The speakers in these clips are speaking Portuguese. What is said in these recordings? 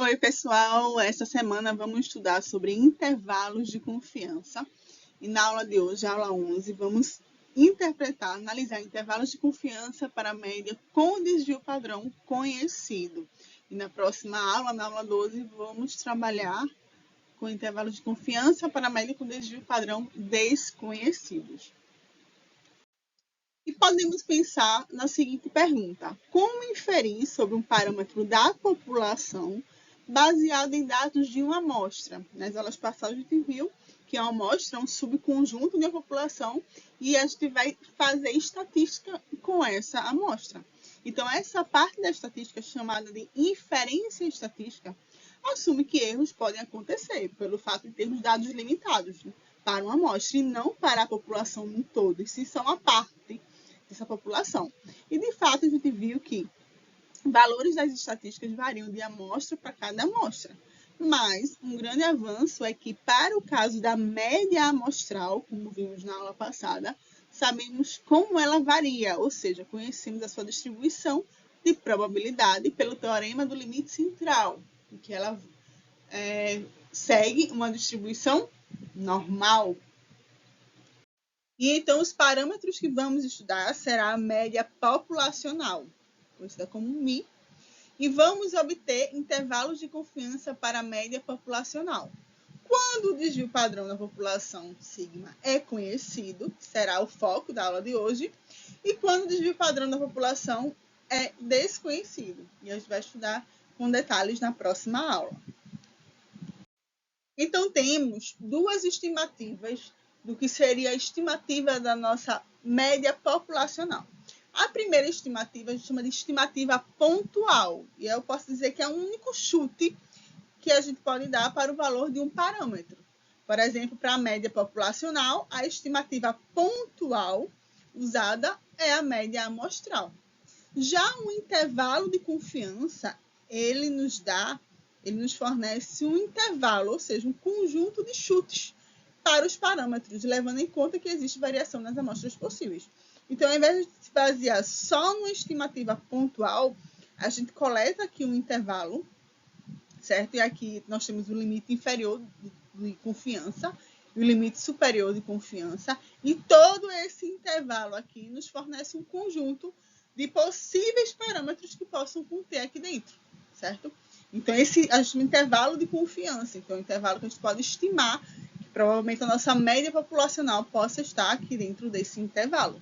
Oi, pessoal! Essa semana vamos estudar sobre intervalos de confiança. E na aula de hoje, aula 11, vamos analisar intervalos de confiança para a média com desvio padrão conhecido. E na próxima aula, na aula 12, vamos trabalhar com intervalos de confiança para a média com desvio padrão desconhecidos. E podemos pensar na seguinte pergunta: como inferir sobre um parâmetro da população baseado em dados de uma amostra? Nas aulas passadas a gente viu que a amostra é um subconjunto de uma população e a gente vai fazer estatística com essa amostra. Então, essa parte da estatística, chamada de inferência estatística, assume que erros podem acontecer pelo fato de termos dados limitados para uma amostra e não para a população no todo, e se são a parte dessa população. E, de fato, a gente viu que valores das estatísticas variam de amostra para cada amostra. Mas um grande avanço é que, para o caso da média amostral, como vimos na aula passada, sabemos como ela varia, ou seja, conhecemos a sua distribuição de probabilidade pelo teorema do limite central, em que ela segue uma distribuição normal. E então, os parâmetros que vamos estudar será a média populacional, conhecida como MI, e vamos obter intervalos de confiança para a média populacional. Quando o desvio padrão da população sigma é conhecido, será o foco da aula de hoje, e quando o desvio padrão da população é desconhecido. E a gente vai estudar com detalhes na próxima aula. Então, temos duas estimativas do que seria a estimativa da nossa média populacional. A primeira estimativa a gente chama de estimativa pontual, e eu posso dizer que é um único chute que a gente pode dar para o valor de um parâmetro. Por exemplo, para a média populacional, a estimativa pontual usada é a média amostral. Já um intervalo de confiança, ele nos fornece um intervalo, ou seja, um conjunto de chutes para os parâmetros, levando em conta que existe variação nas amostras possíveis. Então, ao invés de se basear só numa estimativa pontual, a gente coleta aqui um intervalo, certo? E aqui nós temos o limite inferior de confiança e o limite superior de confiança. E todo esse intervalo aqui nos fornece um conjunto de possíveis parâmetros que possam conter aqui dentro, certo? Então, esse é um intervalo de confiança. Então, é um intervalo que a gente pode estimar que provavelmente a nossa média populacional possa estar aqui dentro desse intervalo.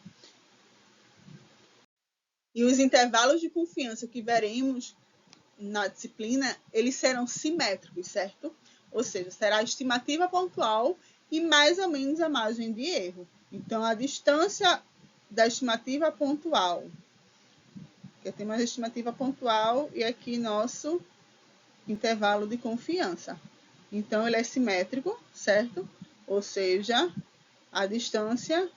E os intervalos de confiança que veremos na disciplina, eles serão simétricos, certo? Ou seja, será a estimativa pontual e mais ou menos a margem de erro. Então, a distância da estimativa pontual, que temos a estimativa pontual e aqui nosso intervalo de confiança. Então, ele é simétrico, certo? Ou seja, a distância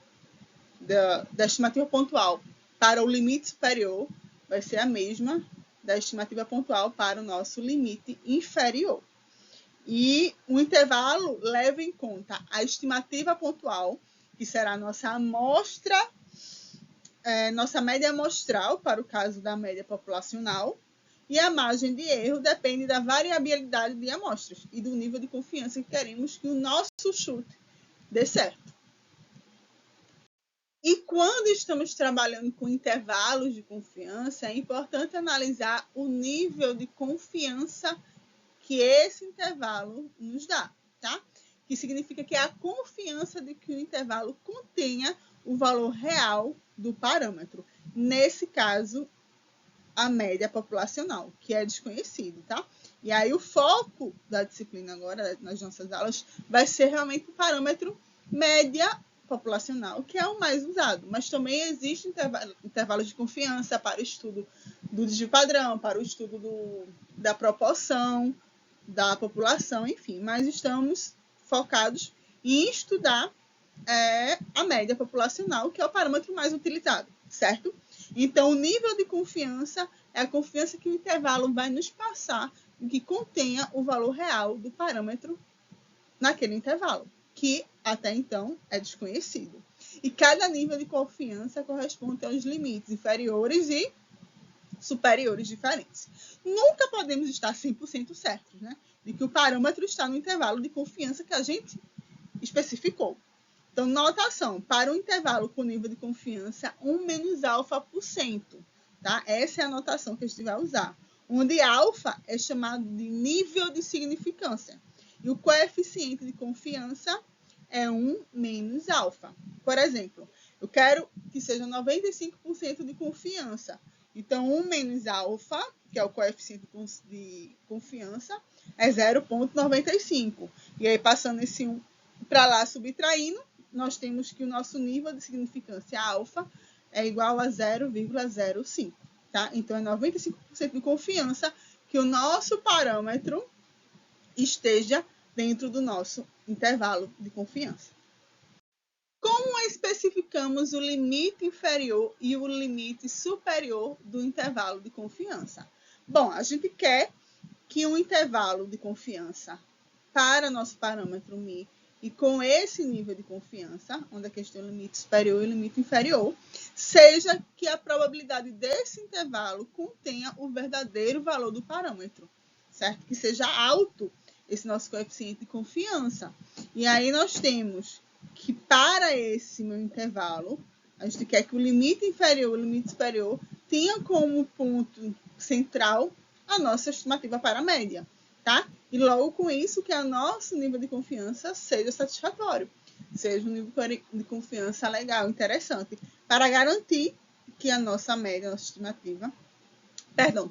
da estimativa pontual para o limite superior vai ser a mesma da estimativa pontual para o nosso limite inferior. E o intervalo leva em conta a estimativa pontual, que será a nossa amostra, nossa média amostral, para o caso da média populacional, e a margem de erro depende da variabilidade de amostras e do nível de confiança que queremos que o nosso chute dê certo. E quando estamos trabalhando com intervalos de confiança, é importante analisar o nível de confiança que esse intervalo nos dá, tá? Que significa que é a confiança de que o intervalo contenha o valor real do parâmetro. Nesse caso, a média populacional, que é desconhecido, tá? E aí o foco da disciplina agora, nas nossas aulas, vai ser realmente o parâmetro média populacional, que é o mais usado, mas também existe intervalos de confiança para o estudo do desvio padrão, para o estudo da proporção da população, enfim, mas estamos focados em estudar a média populacional, que é o parâmetro mais utilizado, certo? Então, o nível de confiança é a confiança que o intervalo vai nos passar em que contenha o valor real do parâmetro naquele intervalo, que até então é desconhecido. E cada nível de confiança corresponde aos limites inferiores e superiores diferentes. nunca podemos estar 100% certos, né? De que o parâmetro está no intervalo de confiança que a gente especificou. Então, notação, para o intervalo com nível de confiança 1 menos alfa por cento, tá? Essa é a notação que a gente vai usar, onde alfa é chamado de nível de significância e o coeficiente de confiança é 1 menos alfa. Por exemplo, eu quero que seja 95% de confiança. Então, 1 menos alfa, que é o coeficiente de confiança, é 0,95. E aí, passando esse 1 para lá, subtraindo, nós temos que o nosso nível de significância alfa é igual a 0,05. Tá? Então, é 95% de confiança que o nosso parâmetro esteja dentro do nosso intervalo de confiança. Como especificamos o limite inferior e o limite superior do intervalo de confiança? Bom, a gente quer que um intervalo de confiança para nosso parâmetro μ e com esse nível de confiança, onde aqui tem o limite superior e o limite inferior, seja que a probabilidade desse intervalo contenha o verdadeiro valor do parâmetro, certo? Que seja alto esse nosso coeficiente de confiança. E aí nós temos que para esse meu intervalo, a gente quer que o limite inferior e o limite superior tenha como ponto central a nossa estimativa para a média, tá? E logo com isso que o nosso nível de confiança seja satisfatório, seja um nível de confiança legal, interessante, para garantir que a nossa média, a nossa estimativa,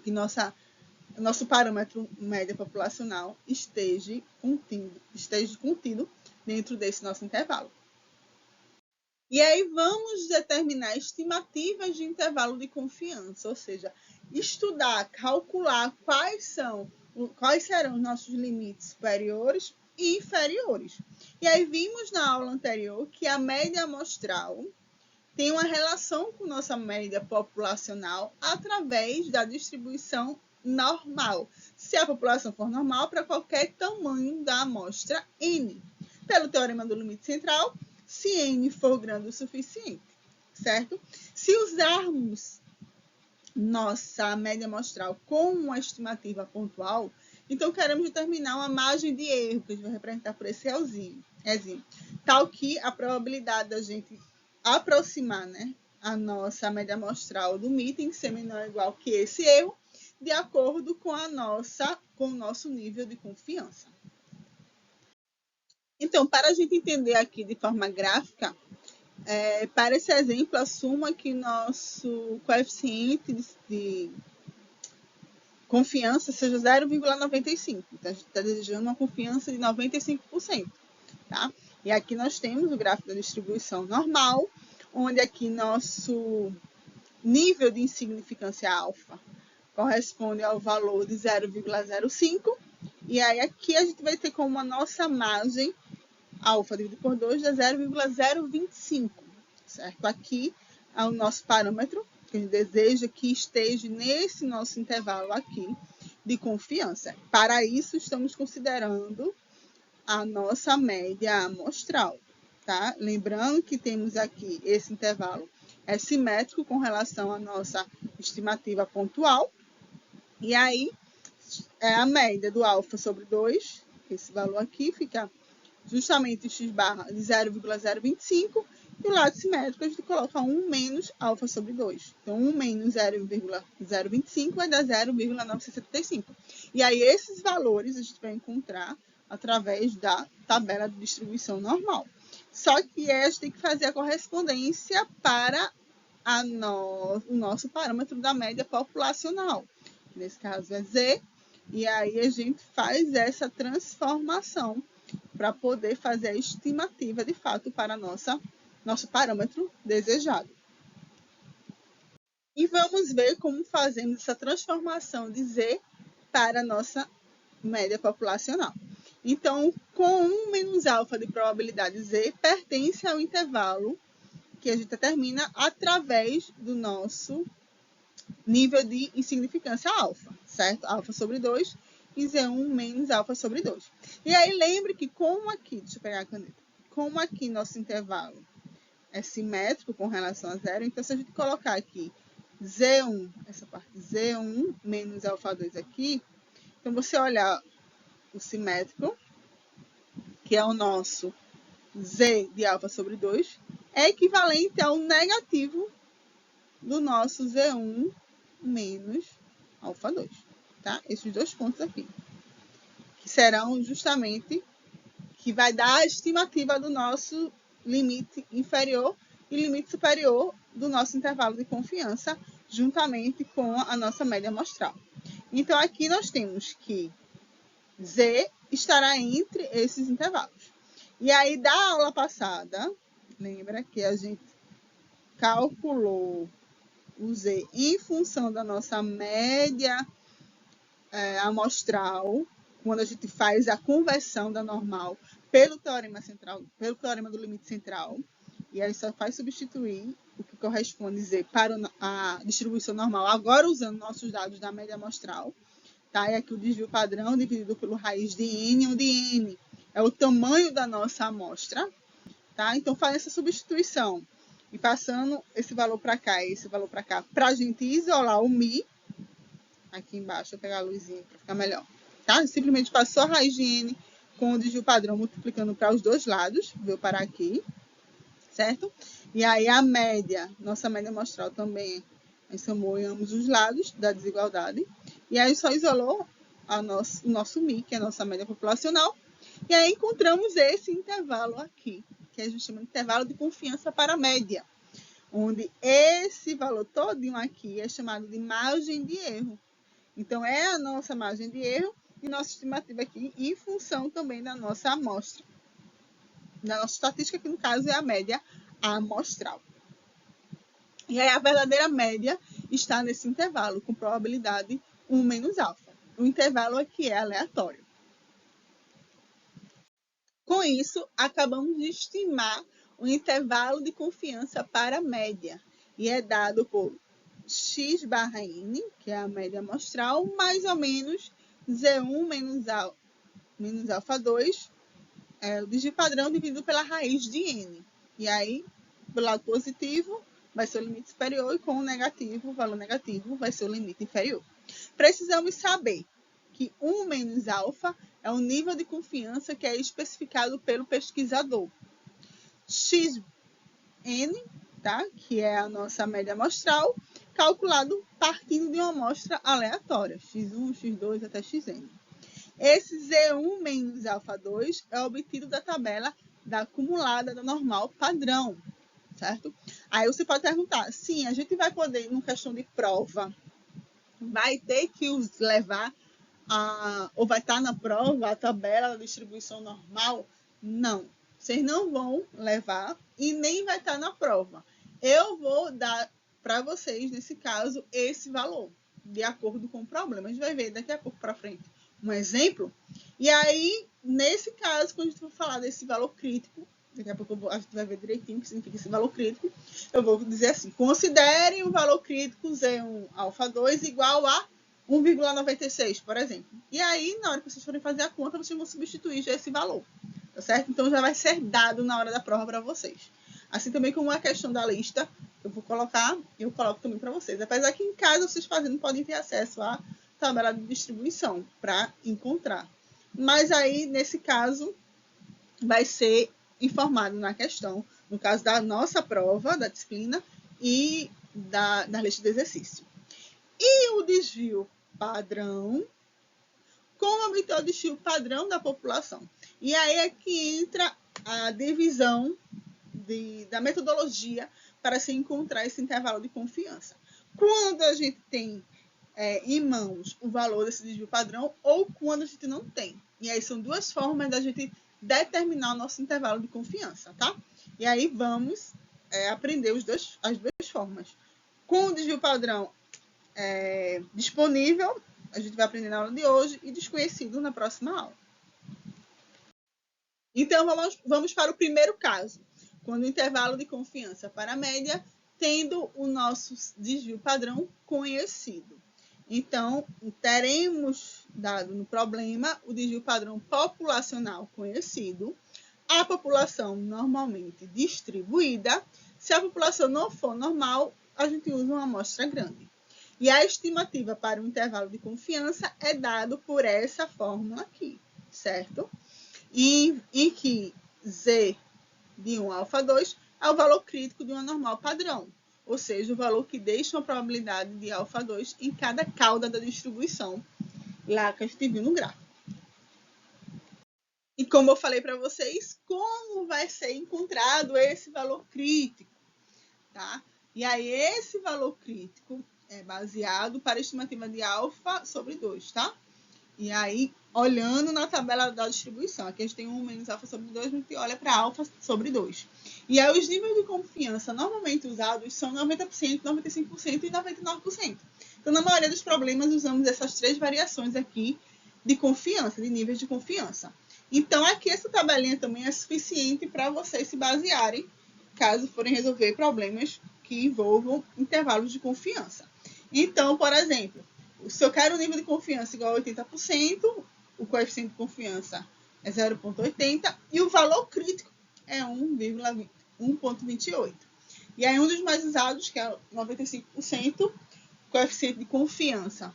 que nosso parâmetro média populacional esteja contido dentro desse nosso intervalo. E aí vamos determinar estimativas de intervalo de confiança, ou seja, estudar, calcular quais serão os nossos limites superiores e inferiores. E aí vimos na aula anterior que a média amostral tem uma relação com nossa média populacional através da distribuição normal, se a população for normal para qualquer tamanho da amostra N. Pelo teorema do limite central, se N for grande o suficiente, certo? Se usarmos nossa média amostral com uma estimativa pontual, então queremos determinar uma margem de erro, que a gente vai representar por esse Ezinho, tal que a probabilidade da gente aproximar, né, a nossa média amostral do μ tem que ser menor ou igual que esse erro, de acordo com o nosso nível de confiança. Então, para a gente entender aqui de forma gráfica, para esse exemplo, assuma que nosso coeficiente de confiança seja 0,95. Então, a gente está desejando uma confiança de 95%. Tá? E aqui nós temos o gráfico da distribuição normal, onde aqui nosso nível de insignificância alfa corresponde ao valor de 0,05. E aí aqui a gente vai ter como a nossa margem alfa dividido por 2 dá 0,025, certo? Aqui é o nosso parâmetro, que a gente deseja que esteja nesse nosso intervalo aqui de confiança. Para isso, estamos considerando a nossa média amostral, tá? Lembrando que temos aqui esse intervalo é simétrico com relação à nossa estimativa pontual. E aí, é a média do alfa sobre 2, esse valor aqui fica justamente x barra de 0,025, e o lado simétrico a gente coloca 1 menos alfa sobre 2. Então, 1 menos 0,025 vai dar 0,975. E aí, esses valores a gente vai encontrar através da tabela de distribuição normal. Só que a gente tem que fazer a correspondência para o nosso parâmetro da média populacional. Nesse caso é Z, e aí a gente faz essa transformação para poder fazer a estimativa de fato para nosso parâmetro desejado. E vamos ver como fazemos essa transformação de Z para a nossa média populacional. Então, com 1 menos alfa de probabilidade Z, pertence ao intervalo que a gente determina através do nosso nível de insignificância alfa, certo? Alfa sobre 2 e Z1 menos alfa sobre 2. E aí, lembre que como aqui, deixa eu pegar a caneta, como aqui nosso intervalo é simétrico com relação a zero, então se a gente colocar aqui Z1, essa parte Z1 menos alfa 2 aqui. Então, você olhar o simétrico, que é o nosso Z de alfa sobre 2, é equivalente ao negativo do nosso Z1 menos alfa 2. Tá? Esses dois pontos aqui, que serão justamente, que vai dar a estimativa do nosso limite inferior e limite superior do nosso intervalo de confiança, juntamente com a nossa média amostral. Então, aqui nós temos que Z estará entre esses intervalos. E aí, da aula passada, lembra que a gente calculou o Z em função da nossa média amostral, quando a gente faz a conversão da normal pelo teorema central, pelo teorema do limite central, e aí só faz substituir o que corresponde Z para a distribuição normal, agora usando nossos dados da média amostral. Tá? E aqui o desvio padrão dividido pelo raiz de N, onde N é o tamanho da nossa amostra. Tá? Então, faz essa substituição e passando esse valor para cá e esse valor para cá, para a gente isolar o Mi. Aqui embaixo, vou pegar a luzinha para ficar melhor. Tá? Simplesmente passou a raiz de N com o desvio padrão multiplicando para os dois lados. Vou parar aqui, certo? E aí a média, nossa média amostral também, a gente somou em ambos os lados da desigualdade. E aí só isolou o nosso Mi, que é a nossa média populacional. E aí encontramos esse intervalo aqui, que a gente chama de intervalo de confiança para a média, onde esse valor todinho aqui é chamado de margem de erro. Então, é a nossa margem de erro e nossa estimativa aqui em função também da nossa amostra. Da nossa estatística, que no caso é a média amostral. E aí a verdadeira média está nesse intervalo, com probabilidade 1 menos alfa. O intervalo aqui é aleatório. Com isso, acabamos de estimar o intervalo de confiança para a média. E é dado por x barra n, que é a média amostral, mais ou menos Z1 menos alfa 2, o desvio padrão dividido pela raiz de n. E aí, pelo lado positivo, vai ser o limite superior, e com o negativo, o valor negativo, vai ser o limite inferior. Precisamos saber que 1 menos alfa é o nível de confiança que é especificado pelo pesquisador. Xn, tá? Que é a nossa média amostral, calculado partindo de uma amostra aleatória, x1, x2 até xn. Esse Z1 menos alfa 2 é obtido da tabela da acumulada da normal padrão, certo? Aí você pode perguntar, sim, a gente vai poder, numa questão de prova, vai ter que levar ou vai estar na prova a tabela da distribuição normal? Não, vocês não vão levar e nem vai estar na prova. Eu vou dar para vocês, nesse caso, esse valor, de acordo com o problema. A gente vai ver daqui a pouco para frente um exemplo. E aí, nesse caso, quando a gente for falar desse valor crítico, daqui a pouco a gente vai ver direitinho o que significa esse valor crítico, eu vou dizer assim, considerem o valor crítico Z1 alfa 2 igual a 1,96, por exemplo. E aí, na hora que vocês forem fazer a conta, vocês vão substituir já esse valor, tá certo? Então, já vai ser dado na hora da prova para vocês. Assim também como a questão da lista, eu vou colocar, eu coloco também para vocês. Apesar que em casa vocês fazendo podem ter acesso à tabela de distribuição para encontrar. Mas aí, nesse caso, vai ser informado na questão, no caso da nossa prova, da disciplina e da lista de exercício. E o desvio padrão, como obter o desvio padrão da população? E aí é que entra a divisão da metodologia para se encontrar esse intervalo de confiança. Quando a gente tem em mãos o valor desse desvio padrão ou quando a gente não tem. E aí são duas formas da gente determinar o nosso intervalo de confiança, tá? E aí vamos aprender as duas formas. Com o desvio padrão disponível, a gente vai aprender na aula de hoje, e desconhecido na próxima aula. Então, vamos para o primeiro caso, quando o intervalo de confiança para a média, tendo o nosso desvio padrão conhecido. Então, teremos dado no problema o desvio padrão populacional conhecido, a população normalmente distribuída. Se a população não for normal, a gente usa uma amostra grande. E a estimativa para o intervalo de confiança é dado por essa fórmula aqui, certo? Em que Z de 1 alfa 2 é o valor crítico de uma normal padrão, ou seja, o valor que deixa uma probabilidade de alfa 2 em cada cauda da distribuição, lá que a gente viu no gráfico. E como eu falei para vocês, como vai ser encontrado esse valor crítico, tá? E aí, esse valor crítico é baseado para a estimativa de alfa sobre 2, tá? E aí, olhando na tabela da distribuição, aqui a gente tem 1 menos alfa sobre 2, a gente olha para alfa sobre 2. E aí, os níveis de confiança normalmente usados são 90%, 95% e 99%. Então, na maioria dos problemas, usamos essas três variações aqui de confiança, de níveis de confiança. Então, aqui essa tabelinha também é suficiente para vocês se basearem, caso forem resolver problemas que envolvam intervalos de confiança. Então, por exemplo, se eu quero um nível de confiança igual a 80%, o coeficiente de confiança é 0,80 e o valor crítico é 1,28. E aí, um dos mais usados, que é 95%, coeficiente de confiança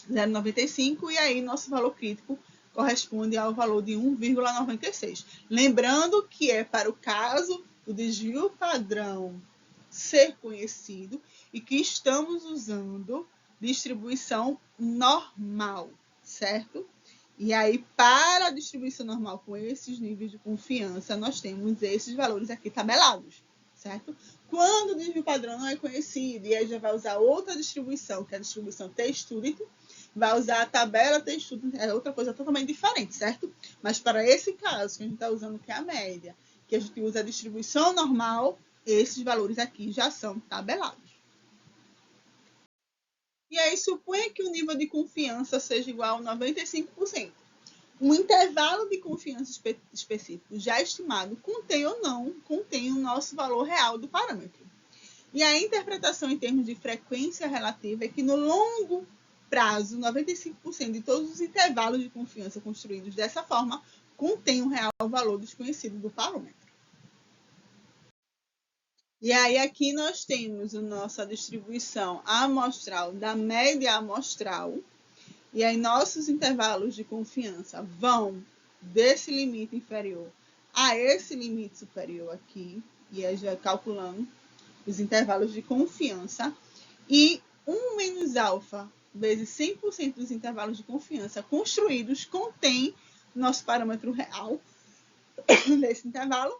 0,95, e aí nosso valor crítico corresponde ao valor de 1,96. Lembrando que é para o caso do desvio padrão ser conhecido e que estamos usando distribuição normal, certo? E aí, para a distribuição normal com esses níveis de confiança, nós temos esses valores aqui tabelados, certo? Quando o desvio padrão não é conhecido e aí já vai usar outra distribuição, que é a distribuição t-student, vai usar a tabela t-student, é outra coisa totalmente diferente, certo? Mas para esse caso que a gente está usando, que é a média, que a gente usa a distribuição normal, esses valores aqui já são tabelados. E aí, suponha que o nível de confiança seja igual a 95%. Um intervalo de confiança específico já estimado contém ou não contém o nosso valor real do parâmetro. E a interpretação em termos de frequência relativa é que no longo prazo, 95% de todos os intervalos de confiança construídos dessa forma contém o real valor desconhecido do parâmetro. E aí, aqui nós temos a nossa distribuição amostral da média amostral. E aí, nossos intervalos de confiança vão desse limite inferior a esse limite superior aqui. E aí, já calculando os intervalos de confiança. E 1 menos alfa vezes 100% dos intervalos de confiança construídos contém nosso parâmetro real desse intervalo,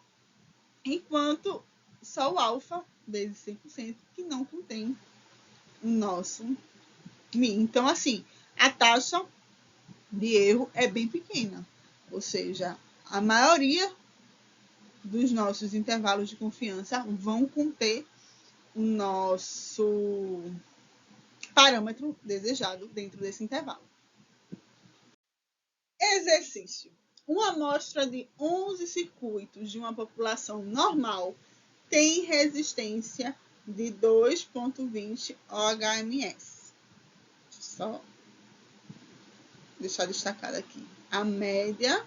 enquanto só o alfa vezes 100% que não contém o nosso mi. Então, assim, a taxa de erro é bem pequena, ou seja, a maioria dos nossos intervalos de confiança vão conter o nosso parâmetro desejado dentro desse intervalo. Exercício. Uma amostra de 11 circuitos de uma população normal tem resistência de 2,20 ohms. Só deixar destacado aqui. A média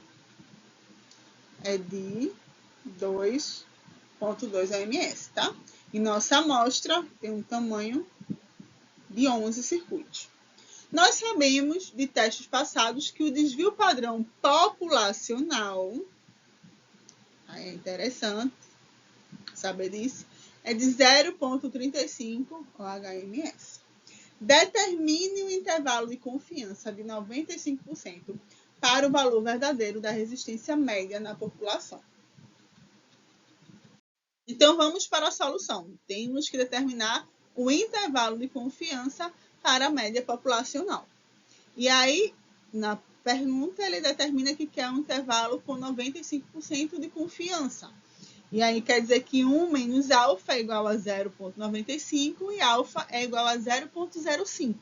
é de 2,2 ohms, tá? E nossa amostra tem um tamanho de 11 circuitos. Nós sabemos de testes passados que o desvio padrão populacional, é interessante saber disso, é de 0,35 ohms. Determine o intervalo de confiança de 95% para o valor verdadeiro da resistência média na população. Então, vamos para a solução. Temos que determinar o intervalo de confiança para a média populacional. E aí, na pergunta, ele determina que quer um intervalo com 95% de confiança. E aí quer dizer que 1 menos alfa é igual a 0,95 e alfa é igual a 0,05.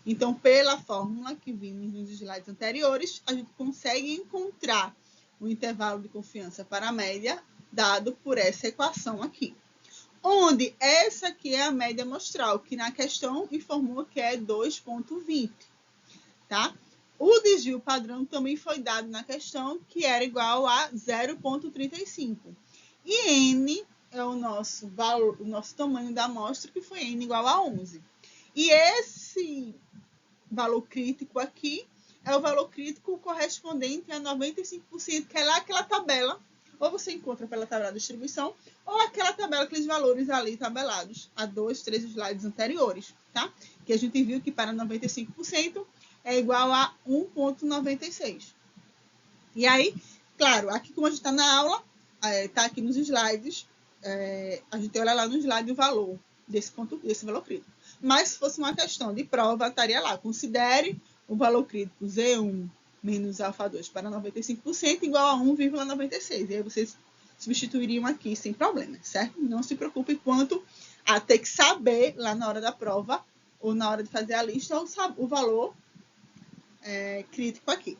Então, pela fórmula que vimos nos slides anteriores, a gente consegue encontrar o intervalo de confiança para a média dado por essa equação aqui. Onde essa aqui é a média amostral, que na questão informou que é 2,20. Tá? O desvio padrão também foi dado na questão, que era igual a 0,35. E N é o nosso valor, o nosso tamanho da amostra, que foi n igual a 11. E esse valor crítico aqui é o valor crítico correspondente a 95%, que é lá aquela tabela, ou você encontra pela tabela de distribuição, ou aquela tabela, aqueles valores ali tabelados a 2, 3 slides anteriores, tá? Que a gente viu que para 95% é igual a 1,96. E aí, claro, aqui como a gente está na aula, está aqui nos slides, a gente olha lá no slide o valor desse valor crítico. Mas se fosse uma questão de prova, estaria lá. Considere o valor crítico Z1 menos alfa 2 para 95% igual a 1,96. E aí vocês substituiriam aqui sem problema, certo? Não se preocupe quanto a ter que saber lá na hora da prova ou na hora de fazer a lista o valor crítico aqui.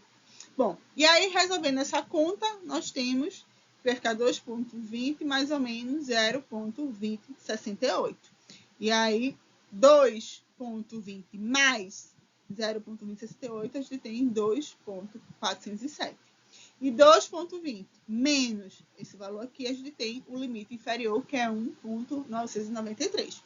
Bom, e aí resolvendo essa conta, nós temos que vai ficar 2,20 mais ou menos 0,2068. E aí 2,20 mais 0,2068, a gente tem 2,407. E 2,20 menos esse valor aqui, a gente tem o limite inferior, que é 1,993.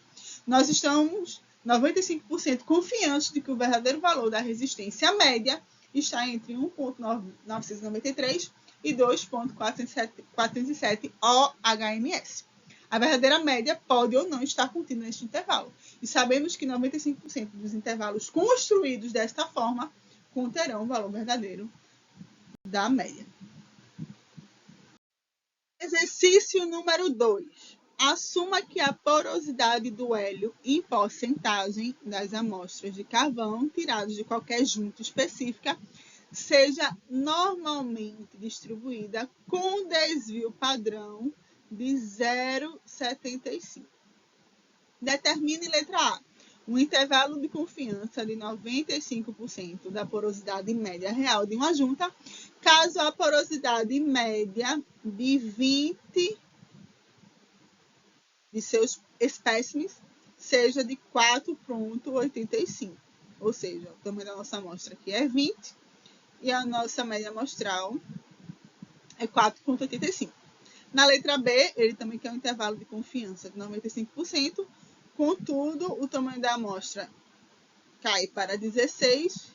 Nós estamos 95% confiantes de que o verdadeiro valor da resistência média está entre 1,993 e 2,407 OHMS. A verdadeira média pode ou não estar contida neste intervalo. E sabemos que 95% dos intervalos construídos desta forma conterão o valor verdadeiro da média. Exercício número 2. Assuma que a porosidade do hélio em porcentagem das amostras de carvão tiradas de qualquer junta específica seja normalmente distribuída com desvio padrão de 0,75. Determine letra A. Um intervalo de confiança de 95% da porosidade média real de uma junta, caso a porosidade média de 20 de seus espécimes seja de 4,85. Ou seja, o tamanho da nossa amostra aqui é 20 e a nossa média amostral é 4,85. Na letra B, ele também quer um intervalo de confiança de 95%, contudo, o tamanho da amostra cai para 16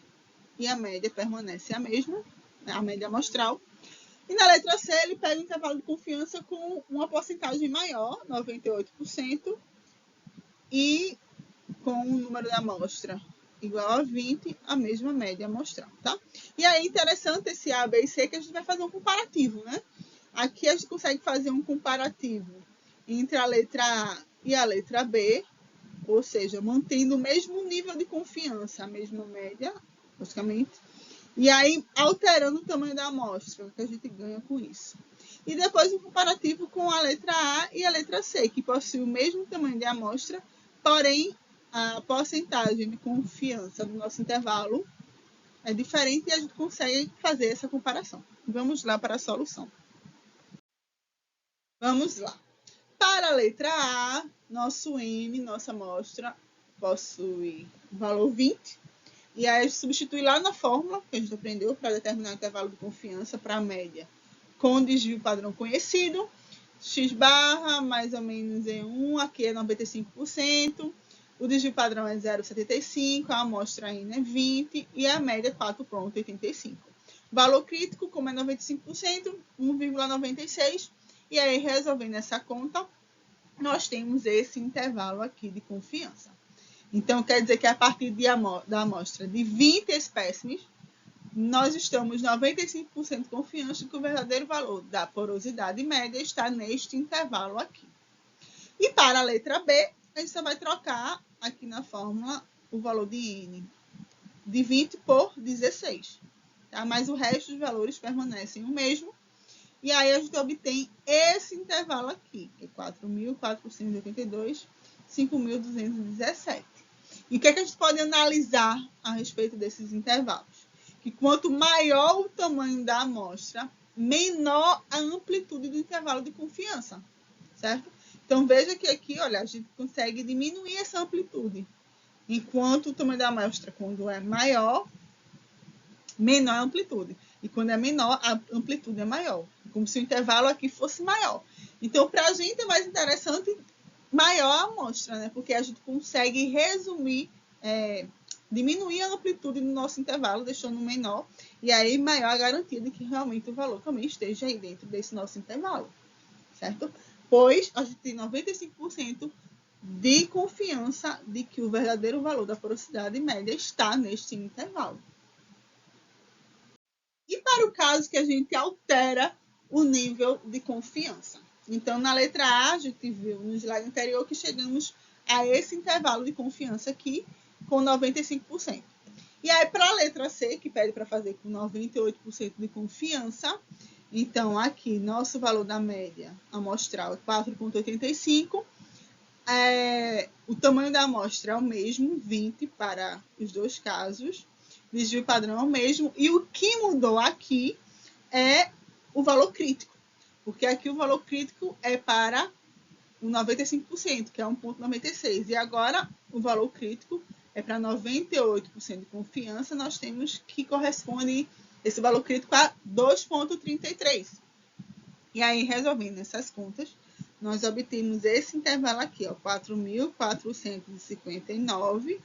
e a média permanece a mesma, a média amostral. E na letra C, ele pega um intervalo de confiança com uma porcentagem maior, 98%, e com o número da amostra igual a 20, a mesma média amostral, tá? E aí, interessante esse A, B e C, que a gente vai fazer um comparativo, né? Aqui a gente consegue fazer um comparativo entre a letra A e a letra B, ou seja, mantendo o mesmo nível de confiança, a mesma média, praticamente, e aí alterando o tamanho da amostra, que a gente ganha com isso. E depois um comparativo com a letra A e a letra C, que possuem o mesmo tamanho de amostra, porém a porcentagem de confiança do nosso intervalo é diferente e a gente consegue fazer essa comparação. Vamos lá para a solução. Vamos lá. Para a letra A, nosso N, nossa amostra, possui valor 20. E aí a gente substitui lá na fórmula que a gente aprendeu para determinar o intervalo de confiança para a média com desvio padrão conhecido. X barra, mais ou menos em 1, aqui é 95%. O desvio padrão é 0,75, a amostra N é 20 e a média é 4,85. Valor crítico, como é 95%, 1,96. E aí, resolvendo essa conta, nós temos esse intervalo aqui de confiança. Então, quer dizer que a partir da amostra de 20 espécimes, nós estamos 95% confiantes que o verdadeiro valor da porosidade média está neste intervalo aqui. E para a letra B, a gente só vai trocar aqui na fórmula o valor de N de 20 por 16. Tá? Mas o resto dos valores permanecem o mesmo. E aí a gente obtém esse intervalo aqui, que é 4.482, 5.217. E o que é que a gente pode analisar a respeito desses intervalos? Que quanto maior o tamanho da amostra, menor a amplitude do intervalo de confiança, certo? Então, veja que aqui, olha, a gente consegue diminuir essa amplitude. Enquanto o tamanho da amostra, quando é maior, menor a amplitude. E quando é menor, a amplitude é maior. Como se o intervalo aqui fosse maior. Então, para a gente é mais interessante maior a amostra, né? Porque a gente consegue resumir, diminuir a amplitude do nosso intervalo, deixando menor, e aí maior a garantia de que realmente o valor também esteja aí dentro desse nosso intervalo, certo? Pois a gente tem 95% de confiança de que o verdadeiro valor da porosidade média está neste intervalo. E para o caso que a gente altera o nível de confiança? Então, na letra A, a gente viu no slide anterior que chegamos a esse intervalo de confiança aqui com 95%. E aí, para a letra C, que pede para fazer com 98% de confiança, então aqui, nosso valor da média amostral é 4,85. O tamanho da amostra é o mesmo, 20 para os dois casos. Desvio padrão é o mesmo. E o que mudou aqui é o valor crítico. Porque aqui o valor crítico é para o 95%, que é 1,96. E agora o valor crítico é para 98% de confiança. Nós temos que corresponde esse valor crítico a 2,33. E aí, resolvendo essas contas, nós obtemos esse intervalo aqui, 4.459,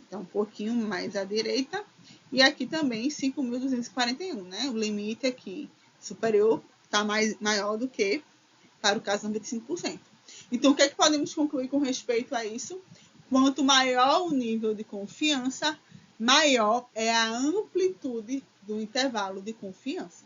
então um pouquinho mais à direita, e aqui também 5.241, né? O limite aqui superior está maior do que para o caso 95%. Então, o que é que podemos concluir com respeito a isso? Quanto maior o nível de confiança, maior é a amplitude do intervalo de confiança.